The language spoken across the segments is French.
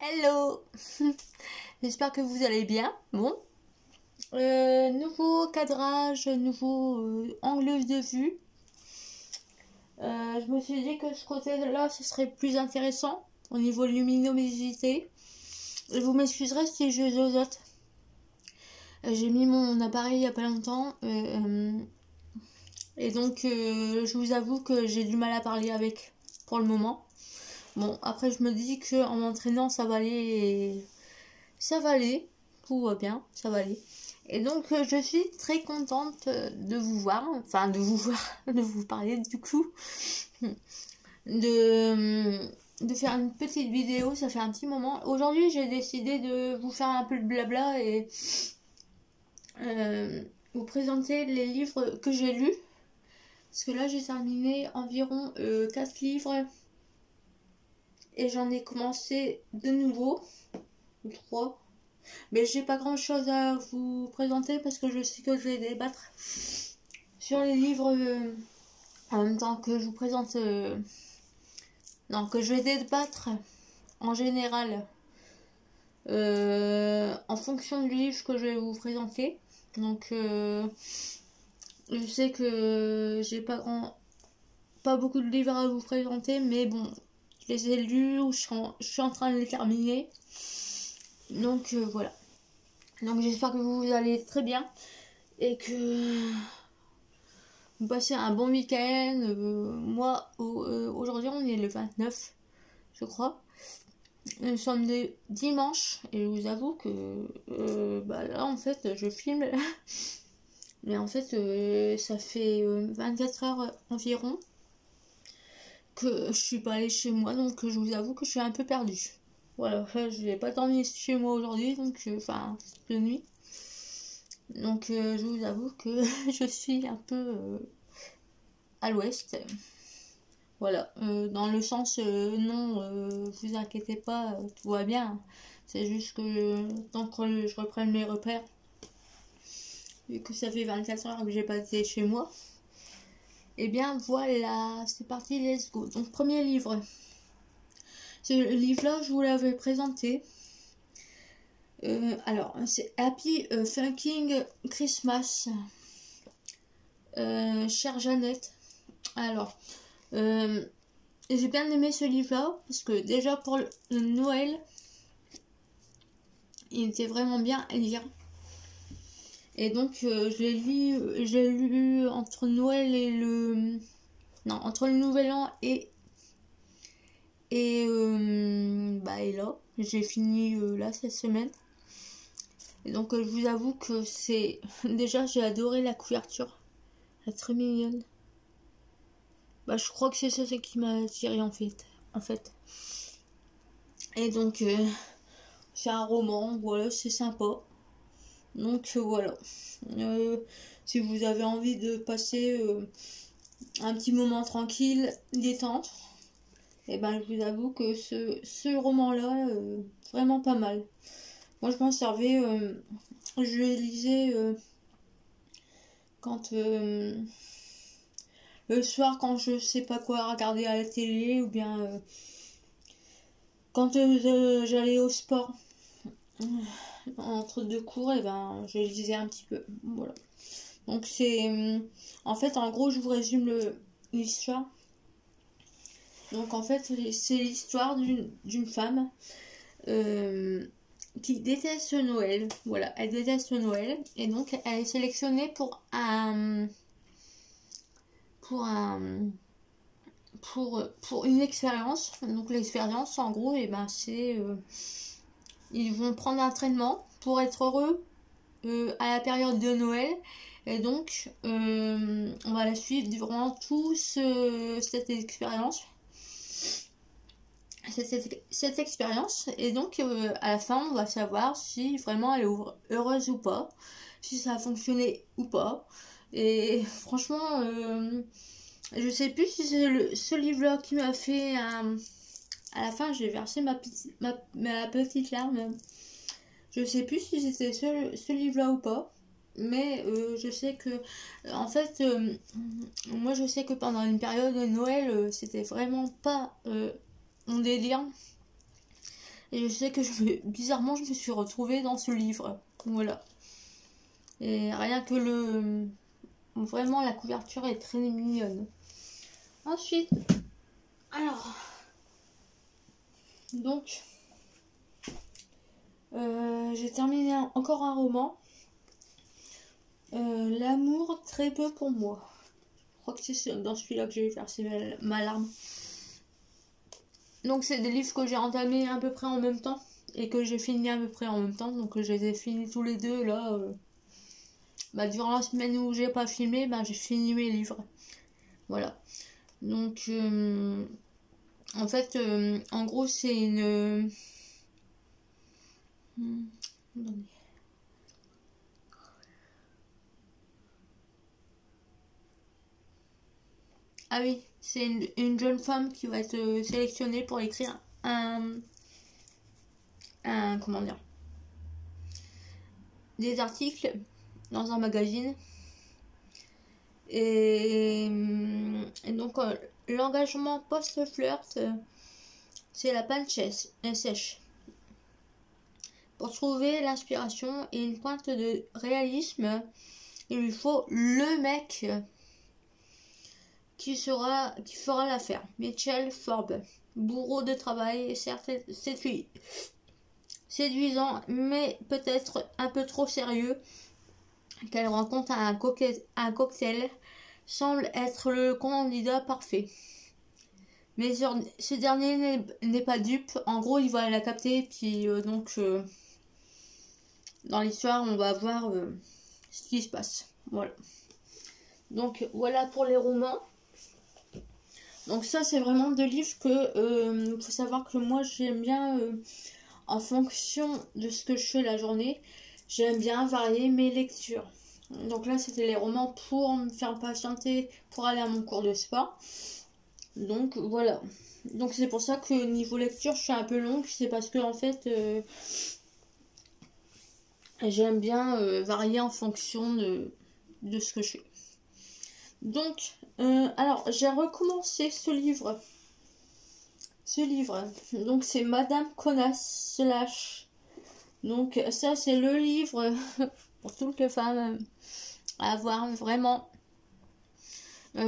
Hello. J'espère que vous allez bien. Bon, nouveau cadrage, nouveau angle de vue. Je me suis dit que ce côté-là, ce serait plus intéressant au niveau luminosité. Vous m'excuserez si je zozote. J'ai mis mon appareil il n'y a pas longtemps. Et donc, je vous avoue que j'ai du mal à parler avec pour le moment. Bon, après, je me dis qu'en m'entraînant, ça va aller. Ça va aller. Tout va bien, ça va aller. Et donc, je suis très contente de vous voir. Enfin, de vous voir, de vous parler du coup. De faire une petite vidéo, ça fait un petit moment. Aujourd'hui, j'ai décidé de vous faire un peu de blabla et vous présenter les livres que j'ai lus. Parce que là, j'ai terminé environ 4 livres. Et j'en ai commencé de nouveau. 3. Mais j'ai pas grand chose à vous présenter parce que je sais que je vais débattre sur les livres en même temps que je vous présente. Non, que je vais débattre en général en fonction du livre que je vais vous présenter. Donc, je sais que j'ai pas beaucoup de livres à vous présenter, mais bon, je les ai lus ou je suis en train de les terminer. Donc voilà. Donc j'espère que vous allez très bien et que vous passez un bon week-end. Moi, aujourd'hui, on est le 29, je crois. Nous sommes le dimanche et je vous avoue que là, en fait, je filme. Mais en fait, ça fait 24 heures environ que je suis pas allée chez moi. Donc je vous avoue que je suis un peu perdue. Voilà, je n'ai pas dormi chez moi aujourd'hui, donc enfin, de nuit. Donc je vous avoue que je suis un peu à l'ouest. Voilà, dans le sens non, vous inquiétez pas, tout va bien. C'est juste que tant que je reprenne mes repères, vu que ça fait 24 heures que j'ai pas été chez moi, et bien voilà, c'est parti, let's go. Donc premier livre. Ce livre-là, je vous l'avais présenté. Alors, c'est Happy Fucking Christmas. Chère Jeannette. Alors, j'ai bien aimé ce livre-là parce que déjà pour le Noël, il était vraiment bien à lire. Et donc, j'ai lu entre Noël et entre le Nouvel An et là, j'ai fini là cette semaine. Et donc, je vous avoue que c'est déjà j'ai adoré la couverture, elle est très mignonne. Je crois que c'est ça qui m'a attiré en fait. Et donc, c'est un roman, voilà, c'est sympa. Donc voilà. Si vous avez envie de passer un petit moment tranquille, détente, et je vous avoue que ce roman-là, vraiment pas mal. Moi, je m'en servais, je lisais quand le soir, quand je sais pas quoi regarder à la télé, ou bien quand j'allais au sport entre deux cours, et je lisais un petit peu. Voilà. Donc c'est en fait, en gros, je vous résume l'histoire. Donc en fait, c'est l'histoire d'une femme qui déteste Noël. Voilà, elle déteste Noël et donc elle est sélectionnée pour une expérience. Donc l'expérience, en gros, c'est ils vont prendre un traitement pour être heureux à la période de Noël. Et donc, on va la suivre durant toute cette expérience. Cette expérience. Et donc, à la fin, on va savoir si vraiment elle est heureuse ou pas. Si ça a fonctionné ou pas. Et franchement, je sais plus si c'est ce livre-là qui m'a fait à la fin, j'ai versé ma petite larme. Je sais plus si c'était ce livre-là ou pas. Mais je sais que, en fait, moi je sais que pendant une période de Noël, c'était vraiment pas mon délire. Et je sais que bizarrement, je me suis retrouvée dans ce livre. Voilà. Et rien que vraiment, la couverture est très mignonne. Ensuite, alors, donc, j'ai terminé encore un roman. L'amour très peu pour moi. Je crois que c'est dans celui-là que j'ai versé ma larme. Donc c'est des livres que j'ai entamés à peu près en même temps et que j'ai fini à peu près en même temps. Donc je les ai finis tous les deux là. Durant la semaine où j'ai pas filmé, j'ai fini mes livres. Voilà. Donc en fait, en gros c'est une... Ah oui, c'est une jeune femme qui va être sélectionnée pour écrire comment dire, des articles dans un magazine. Et donc l'engagement post-flirt, c'est la panne sèche. Pour trouver l'inspiration et une pointe de réalisme, il lui faut le mec qui fera l'affaire. Mitchell Forbes, bourreau de travail, certes séduisant, mais peut-être un peu trop sérieux, qu'elle rencontre à un cocktail, semble être le candidat parfait. Mais ce dernier n'est pas dupe. En gros, il va la capter, puis dans l'histoire, on va voir ce qui se passe. Voilà. Donc voilà pour les romans. Donc ça, c'est vraiment deux livres que faut savoir que moi j'aime bien en fonction de ce que je fais la journée. J'aime bien varier mes lectures. Donc là, c'était les romans pour me faire patienter pour aller à mon cours de sport. Donc voilà. Donc c'est pour ça que niveau lecture, je suis un peu longue. C'est parce que en fait, j'aime bien varier en fonction de ce que je fais. Donc, alors j'ai recommencé ce livre. Donc c'est Madame Connasse Slash. Donc ça c'est le livre pour toutes les femmes à voir vraiment.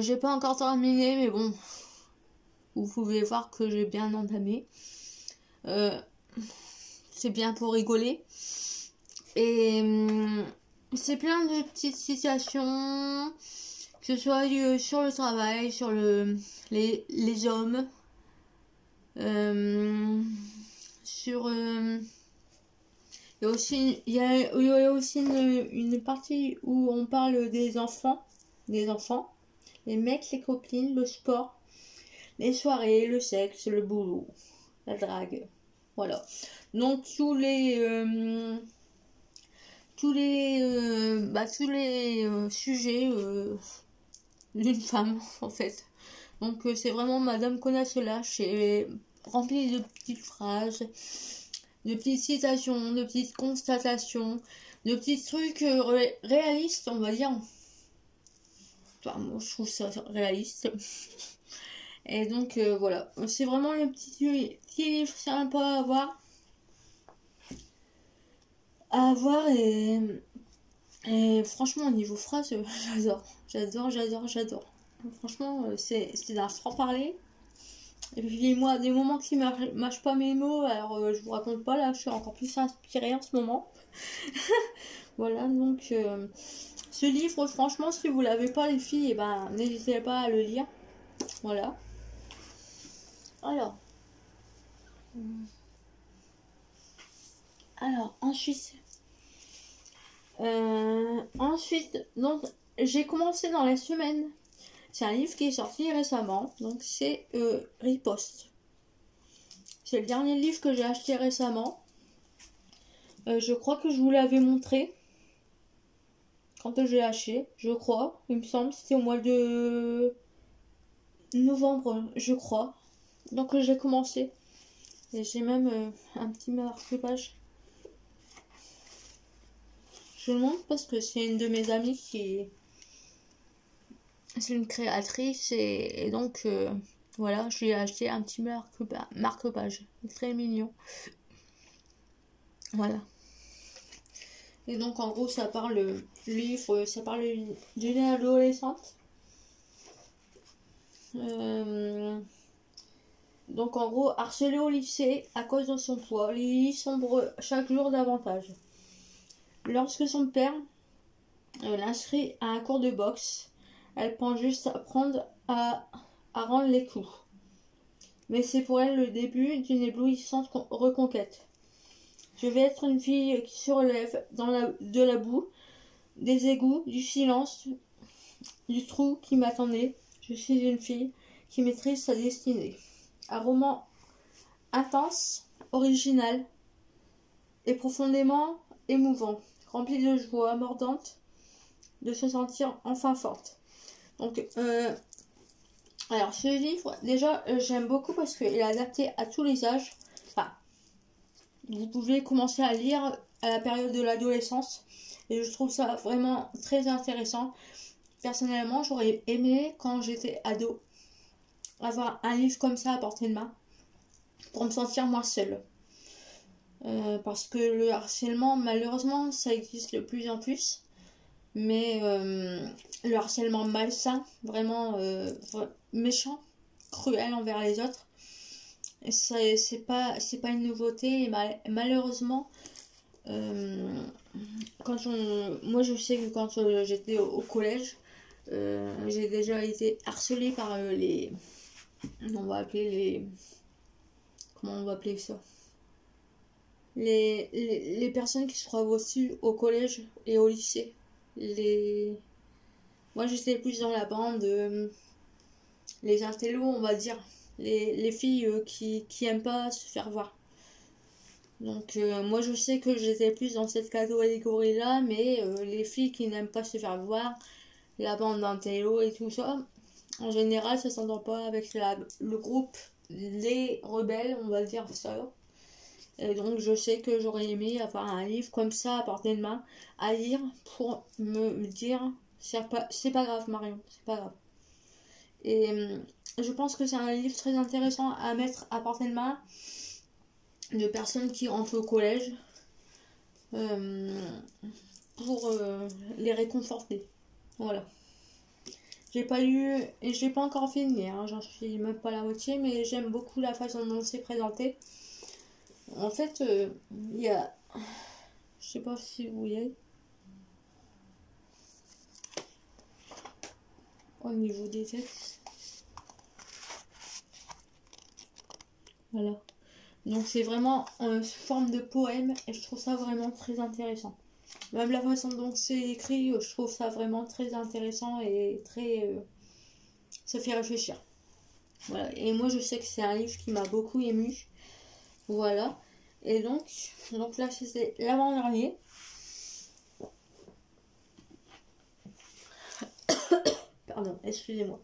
J'ai pas encore terminé, mais bon, vous pouvez voir que j'ai bien entamé. C'est bien pour rigoler. Et c'est plein de petites situations, que ce soit sur le travail, sur les hommes, sur... il y a aussi une partie où on parle des enfants, les mecs, les copines, le sport, les soirées, le sexe, le boulot, la drague. Voilà. Donc tous les sujets d'une femme en fait. Donc c'est vraiment Madame Connasse-Slash, c'est rempli de petites phrases, de petites citations, de petites constatations, de petits trucs réalistes, on va dire. Enfin, moi, je trouve ça réaliste. Et donc, voilà. C'est vraiment le petit livre sympa à voir. Et franchement, au niveau phrase, j'adore. Franchement, c'est d'un franc-parler. Et puis moi, des moments qui mâchent pas mes mots, alors je vous raconte pas, là je suis encore plus inspirée en ce moment. Voilà, donc ce livre, franchement, si vous l'avez pas les filles, n'hésitez pas à le lire. Voilà. Alors ensuite, donc j'ai commencé dans la semaine. C'est un livre qui est sorti récemment, donc c'est Riposte. C'est le dernier livre que j'ai acheté récemment. Je crois que je vous l'avais montré quand j'ai acheté, je crois. Il me semble c'était au mois de novembre, je crois. Donc j'ai commencé. Et j'ai même un petit marque-page. Je le montre parce que c'est une de mes amies c'est une créatrice et donc voilà, je lui ai acheté un petit marque-page. Très mignon. Voilà. Et donc en gros ça parle, le livre, ça parle d'une adolescente. Donc en gros, harcelée au lycée à cause de son poids, Lily sombre chaque jour davantage. Lorsque son père l'inscrit à un cours de boxe, elle pense juste apprendre à rendre les coups. Mais c'est pour elle le début d'une éblouissante reconquête. Je vais être une fille qui se relève de la boue, des égouts, du silence, du trou qui m'attendait. Je suis une fille qui maîtrise sa destinée. Un roman intense, original et profondément émouvant, rempli de joie mordante de se sentir enfin forte. Donc, alors ce livre, déjà, j'aime beaucoup parce qu'il est adapté à tous les âges. Enfin, vous pouvez commencer à lire à la période de l'adolescence et je trouve ça vraiment très intéressant. Personnellement, j'aurais aimé, quand j'étais ado, avoir un livre comme ça à portée de main pour me sentir moins seule. Parce que le harcèlement, malheureusement, ça existe de plus en plus. Mais le harcèlement malsain, vraiment méchant, cruel envers les autres, c'est pas une nouveauté. Et malheureusement, moi je sais que quand j'étais au collège, j'ai déjà été harcelée par on va appeler comment on va appeler ça, les personnes qui se croient au-dessus au collège et au lycée. Moi j'étais plus dans la bande, les intellos, on va dire, les filles qui aiment pas se faire voir. Donc moi je sais que j'étais plus dans cette catégorie là, mais les filles qui n'aiment pas se faire voir, la bande d'intellos et tout ça, en général ça s'entend pas avec le groupe les rebelles, on va dire ça. Et donc je sais que j'aurais aimé avoir un livre comme ça à portée de main à lire pour me dire c'est pas grave Marion, c'est pas grave. Et je pense que c'est un livre très intéressant à mettre à portée de main de personnes qui rentrent au collège pour les réconforter. Voilà. J'ai pas lu et j'ai pas encore fini, hein, j'en suis même pas à la moitié, mais j'aime beaucoup la façon dont c'est présenté. En fait, il y a... Je sais pas si vous voyez. Au niveau des textes. Voilà. Donc c'est vraiment sous forme de poème et je trouve ça vraiment très intéressant. Même la façon dont c'est écrit, je trouve ça vraiment très intéressant et très... ça fait réfléchir. Voilà. Et moi je sais que c'est un livre qui m'a beaucoup ému. Voilà. Et donc là c'était l'avant-dernier. Pardon, excusez-moi.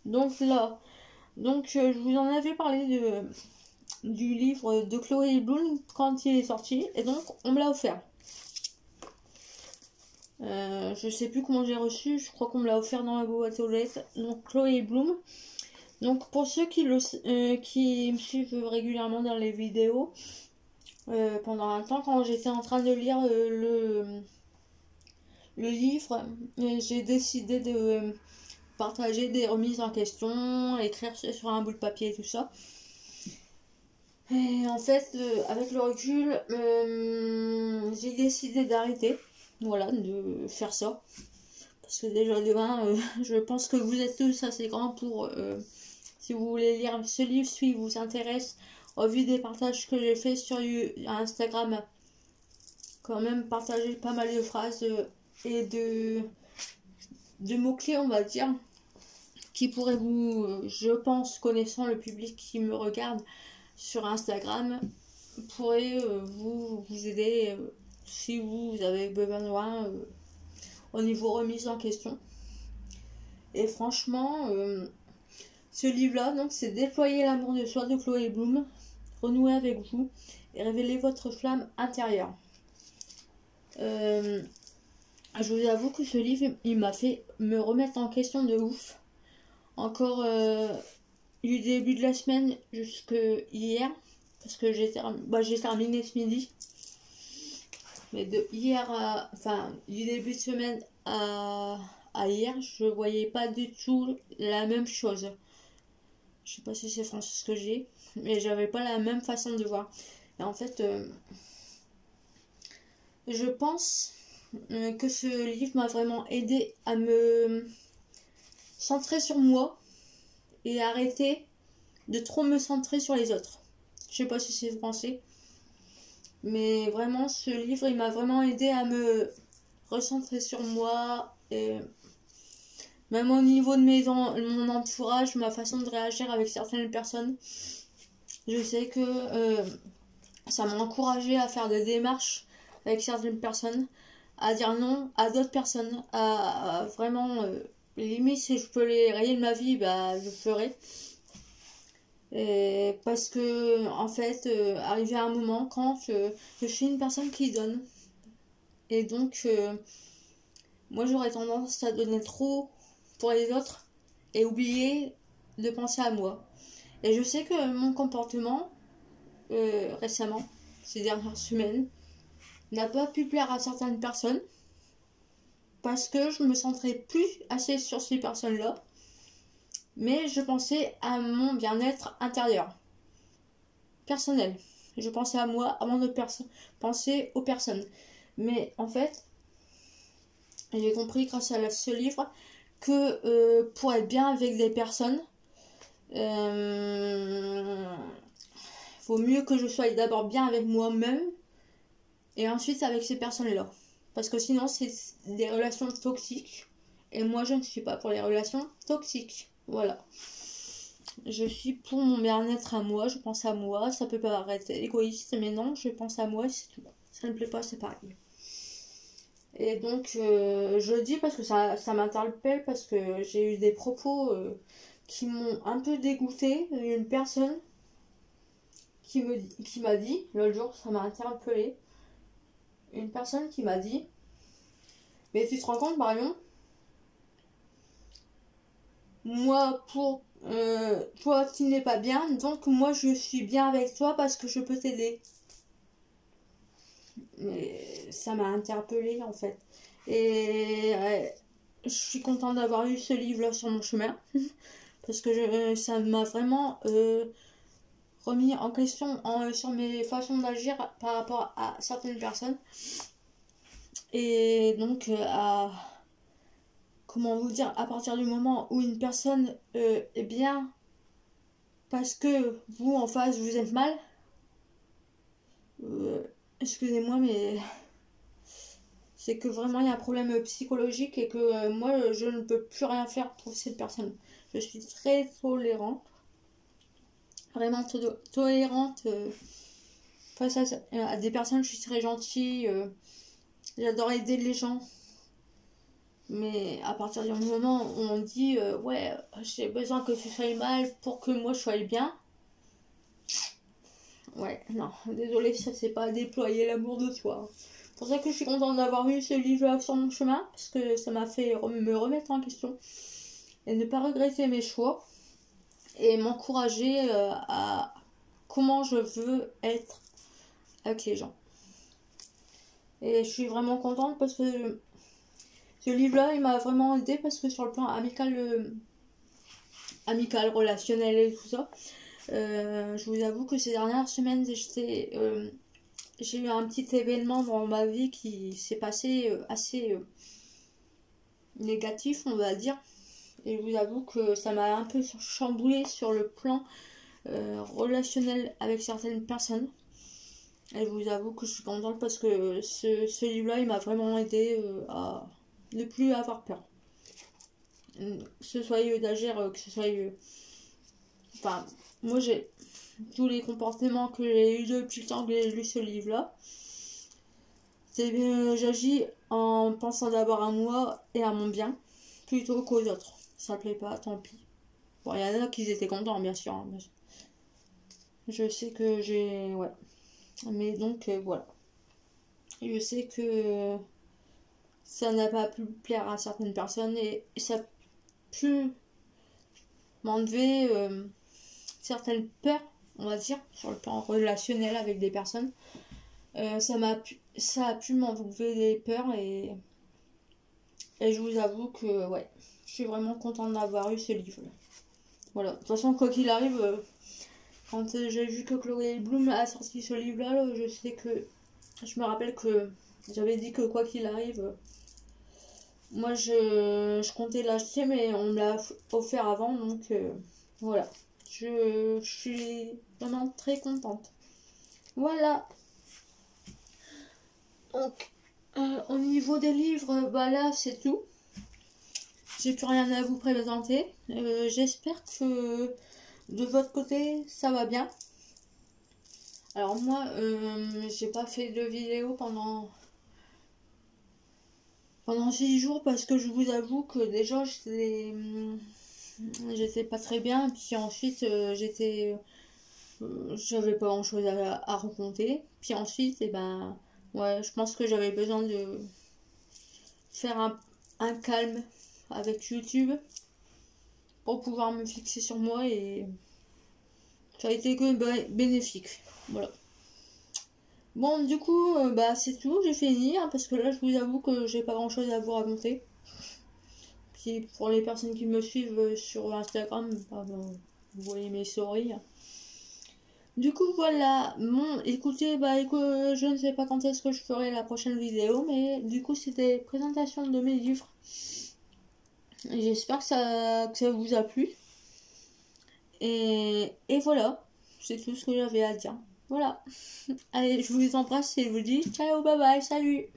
Donc là, je vous en avais parlé du livre de Chloé Bloom quand il est sorti. Et donc on me l'a offert. Je sais plus comment j'ai reçu, je crois qu'on me l'a offert dans la boîte aux lettres. Donc Chloé Bloom. Donc pour ceux qui me suivent régulièrement dans les vidéos, pendant un temps quand j'étais en train de lire le livre, j'ai décidé de partager des remises en question, écrire sur un bout de papier et tout ça. Et en fait, avec le recul, j'ai décidé d'arrêter, voilà, de faire ça. Parce que déjà demain, je pense que vous êtes tous assez grands pour, si vous voulez lire ce livre, si il vous intéresse, au vu des partages que j'ai fait sur Instagram, quand même partager pas mal de phrases et de mots-clés, on va dire, qui pourraient vous, je pense, connaissant le public qui me regarde sur Instagram, pourrait vous aider si vous avez besoin au niveau remise en question. Et franchement, ce livre-là, donc, c'est Déployer l'amour de soi de Chloé Bloom, renouer avec vous et révéler votre flamme intérieure. Je vous avoue que ce livre, il m'a fait me remettre en question de ouf. Encore du début de la semaine jusqu'à hier, parce que j'ai terminé ce midi. Mais de hier enfin, du début de semaine à hier, je voyais pas du tout la même chose. Je sais pas si c'est français ce que j'ai, mais j'avais pas la même façon de voir. Et en fait, je pense que ce livre m'a vraiment aidé à me centrer sur moi et arrêter de trop me centrer sur les autres. Je sais pas si c'est français, mais vraiment ce livre il m'a vraiment aidé à me recentrer sur moi et même au niveau de mon entourage, ma façon de réagir avec certaines personnes. Je sais que ça m'a encouragé à faire des démarches avec certaines personnes, à dire non à d'autres personnes, à vraiment limite si je peux les rayer de ma vie, bah je le ferai. Et parce que en fait, arrivé à un moment quand je suis une personne qui donne, et donc moi j'aurais tendance à donner trop pour les autres et oublier de penser à moi. Et je sais que mon comportement récemment, ces dernières semaines, n'a pas pu plaire à certaines personnes parce que je me centrais plus assez sur ces personnes-là, mais je pensais à mon bien-être intérieur, personnel. Je pensais à moi avant de penser aux personnes. Mais en fait, j'ai compris grâce à ce livre que pour être bien avec des personnes, vaut mieux que je sois d'abord bien avec moi-même et ensuite avec ces personnes-là. Parce que sinon, c'est des relations toxiques. Et moi, je ne suis pas pour les relations toxiques. Voilà. Je suis pour mon bien-être à moi, je pense à moi. Ça peut paraître égoïste, mais non, je pense à moi, c'est tout. Ça ne me plaît pas, c'est pareil. Et donc, je le dis parce que ça m'interpelle, parce que j'ai eu des propos qui m'ont un peu dégoûté. Il y a une personne qui m'a dit, l'autre jour, ça m'a interpellé. Une personne qui m'a dit, mais tu te rends compte, Marion, moi, pour toi qui n'es pas bien, donc moi je suis bien avec toi parce que je peux t'aider. Ça m'a interpellée en fait. Et je suis contente d'avoir eu ce livre-là sur mon chemin. Parce que ça m'a vraiment remis en question sur mes façons d'agir par rapport à certaines personnes. Et donc, comment vous dire, à partir du moment où une personne est bien parce que vous en face vous êtes mal, excusez-moi, mais c'est que vraiment il y a un problème psychologique et que moi je ne peux plus rien faire pour cette personne. Je suis très tolérante, vraiment tolérante face à des personnes. Je suis très gentille, j'adore aider les gens. Mais à partir du moment où on dit ouais, j'ai besoin que tu sois mal pour que moi je sois bien, ouais, non, désolé, ça c'est pas déployer l'amour de soi. C'est pour ça que je suis contente d'avoir eu ce livre sur mon chemin, parce que ça m'a fait me remettre en question et ne pas regretter mes choix et m'encourager à comment je veux être avec les gens. Et je suis vraiment contente parce que ce livre-là, il m'a vraiment aidé parce que sur le plan amical, relationnel et tout ça, je vous avoue que ces dernières semaines, j'ai eu un petit événement dans ma vie qui s'est passé assez négatif, on va dire. Et je vous avoue que ça m'a un peu chamboulé sur le plan relationnel avec certaines personnes. Et je vous avoue que je suis contente parce que ce livre-là, il m'a vraiment aidé à ne plus avoir peur. Que ce soit d'agir, que ce soit... Enfin, moi j'ai tous les comportements que j'ai eu depuis le temps que j'ai lu ce livre-là. J'agis en pensant d'abord à moi et à mon bien, plutôt qu'aux autres. Ça ne plaît pas, tant pis. Bon, il y en a qui étaient contents, bien sûr. Hein, je sais que j'ai... Ouais. Mais donc, voilà. Je sais que ça n'a pas pu plaire à certaines personnes et ça a pu m'enlever certaines peurs, on va dire, sur le plan relationnel avec des personnes. Ça m'a ça a pu m'enlever des peurs et je vous avoue que ouais, je suis vraiment contente d'avoir eu ce livre. Voilà, de toute façon, quoi qu'il arrive, quand j'ai vu que Chloé Bloom a sorti ce livre-là, je sais que. Je me rappelle que j'avais dit que quoi qu'il arrive, moi je comptais l'acheter, mais on me l'a offert avant, donc voilà. Je suis vraiment très contente. Voilà. Donc, au niveau des livres, bah là c'est tout. J'ai plus rien à vous présenter. J'espère que de votre côté ça va bien. Alors moi, j'ai pas fait de vidéo pendant 6 jours parce que je vous avoue que déjà j'étais pas très bien. Puis ensuite j'avais pas grand chose à raconter. Puis ensuite, et ben ouais, je pense que j'avais besoin de faire un calme avec YouTube pour pouvoir me fixer sur moi et ça a été que bénéfique. Voilà. Bon, du coup, bah c'est tout, j'ai fini, hein, parce que là, je vous avoue que j'ai pas grand chose à vous raconter. Puis pour les personnes qui me suivent sur Instagram, bah, vous voyez mes stories. Du coup, voilà. Bon, écoutez, je ne sais pas quand est-ce que je ferai la prochaine vidéo, mais du coup, c'était présentation de mes livres. J'espère que ça vous a plu. Et voilà, c'est tout ce que j'avais à dire. Voilà. Allez, je vous embrasse et je vous dis ciao, bye bye, salut!